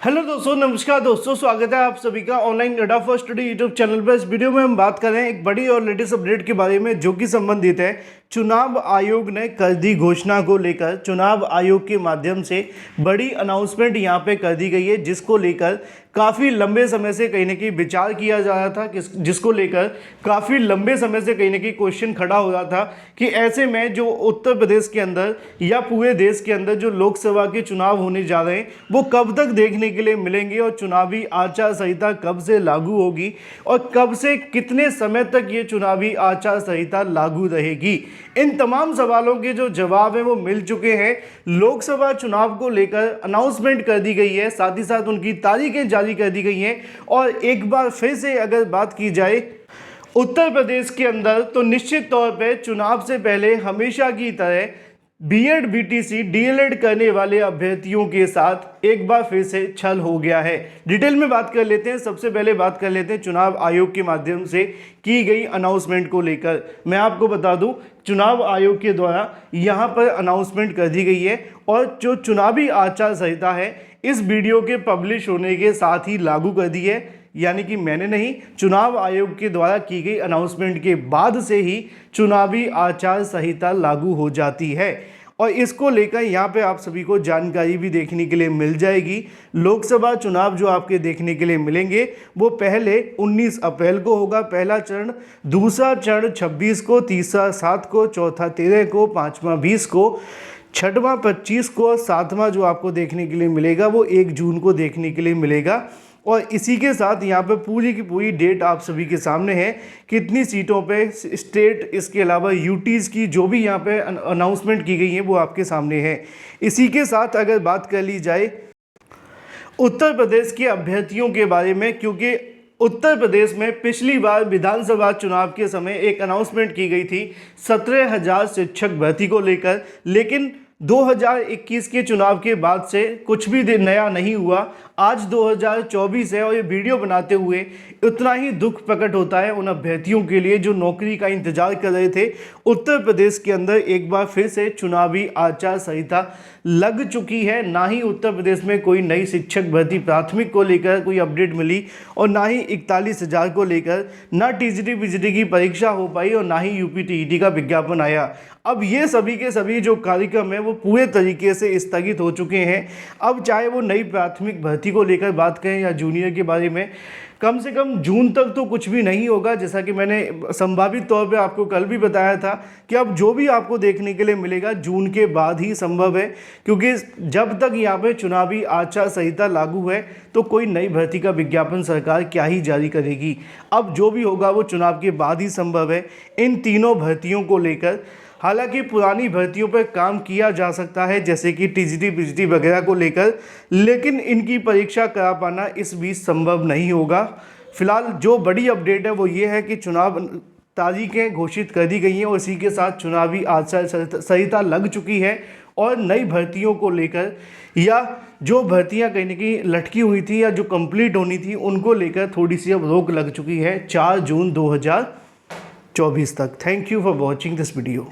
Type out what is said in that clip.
Hello दोस्तों, नमस्कार दोस्तों, स्वागत है आप सभी का ऑनलाइन अड्डा फॉर स्टडी यूट्यूब चैनल पर। इस वीडियो में हम बात कर रहे हैं एक बड़ी और लेटेस्ट अपडेट के बारे में जो कि संबंधित है चुनाव आयोग ने कर दी घोषणा को लेकर। चुनाव आयोग के माध्यम से बड़ी अनाउंसमेंट यहां पे कर दी गई है, जिसको लेकर काफ़ी लंबे समय से कहीं ना कहीं विचार किया जा रहा था, जिसको लेकर काफ़ी लंबे समय से कहीं ना कहीं क्वेश्चन खड़ा हो रहा था कि ऐसे में जो उत्तर प्रदेश के अंदर या पूरे देश के अंदर जो लोकसभा के चुनाव होने जा रहे हैं वो कब तक देखने के लिए मिलेंगे और चुनावी आचार संहिता कब से लागू होगी और कब से कितने समय तक ये चुनावी आचार संहिता लागू रहेगी। इन तमाम सवालों के जो जवाब है वो मिल चुके हैं। लोकसभा चुनाव को लेकर अनाउंसमेंट कर दी गई है, साथ ही साथ उनकी तारीखें जारी कर दी गई हैं। और एक बार फिर से अगर बात की जाए उत्तर प्रदेश के अंदर, तो निश्चित तौर पे चुनाव से पहले हमेशा की तरह बीएड बीटीसी डीएलएड करने वाले अभ्यर्थियों के साथ एक बार फिर से छल हो गया है। डिटेल में बात कर लेते हैं। सबसे पहले बात कर लेते हैं चुनाव आयोग के माध्यम से की गई अनाउंसमेंट को लेकर। मैं आपको बता दूं, चुनाव आयोग के द्वारा यहां पर अनाउंसमेंट कर दी गई है और जो चुनावी आचार संहिता है इस वीडियो के पब्लिश होने के साथ ही लागू कर दी है। यानी कि मैंने नहीं, चुनाव आयोग के द्वारा की गई अनाउंसमेंट के बाद से ही चुनावी आचार संहिता लागू हो जाती है। और इसको लेकर यहाँ पे आप सभी को जानकारी भी देखने के लिए मिल जाएगी। लोकसभा चुनाव जो आपके देखने के लिए मिलेंगे वो पहले 19 अप्रैल को होगा पहला चरण, दूसरा चरण 26 को, तीसरा 7 को, चौथा 13 को, पाँचवा 20 को, छठवां 25 को, सातवां जो आपको देखने के लिए मिलेगा वो 1 जून को देखने के लिए मिलेगा। और इसी के साथ यहाँ पे पूरी की पूरी डेट आप सभी के सामने है, कितनी सीटों पे स्टेट, इसके अलावा यूटीज़ की जो भी यहाँ पे अनाउंसमेंट की गई है वो आपके सामने है। इसी के साथ अगर बात कर ली जाए उत्तर प्रदेश के अभ्यर्थियों के बारे में, क्योंकि उत्तर प्रदेश में पिछली बार विधानसभा चुनाव के समय एक अनाउंसमेंट की गई थी 17,000 शिक्षक भर्ती को लेकर, लेकिन 2021 के चुनाव के बाद से कुछ भी नया नहीं हुआ। आज 2024 है और ये वीडियो बनाते हुए उतना ही दुख प्रकट होता है उन अभ्यर्थियों के लिए जो नौकरी का इंतजार कर रहे थे। उत्तर प्रदेश के अंदर एक बार फिर से चुनावी आचार संहिता लग चुकी है। ना ही उत्तर प्रदेश में कोई नई शिक्षक भर्ती प्राथमिक को लेकर कोई अपडेट मिली और ना ही 41,000 को लेकर ना टीजीटी पीजीटी की परीक्षा हो पाई और ना ही यूपी टीईटी का विज्ञापन आया। अब ये सभी के सभी जो कार्यक्रम है वो पूरे तरीके से स्थगित हो चुके हैं। अब चाहे वो नई प्राथमिक भर्ती को लेकर बात करें या जूनियर के बारे में, कम से कम जून तक तो कुछ भी नहीं होगा। जैसा कि मैंने संभावित तौर पे आपको कल भी बताया था कि अब जो भी आपको देखने के लिए मिलेगा जून के बाद ही संभव है, क्योंकि जब तक यहाँ पे चुनावी आचार संहिता लागू है तो कोई नई भर्ती का विज्ञापन सरकार क्या ही जारी करेगी। अब जो भी होगा वो चुनाव के बाद ही संभव है इन तीनों भर्तियों को लेकर। हालांकि पुरानी भर्तियों पर काम किया जा सकता है जैसे कि टीजीटी पीजीटी वगैरह को लेकर, लेकिन इनकी परीक्षा करा पाना इस बीच संभव नहीं होगा। फिलहाल जो बड़ी अपडेट है वो ये है कि चुनाव तारीखें घोषित कर दी गई हैं और इसी के साथ चुनावी आचार संहिता लग चुकी है और नई भर्तियों को लेकर या जो भर्तियां कहीं ना कहीं लटकी हुई थी या जो कंप्लीट होनी थी उनको लेकर थोड़ी सी अब रोक लग चुकी है 4 जून 2024 तक। Thank you for watching this video.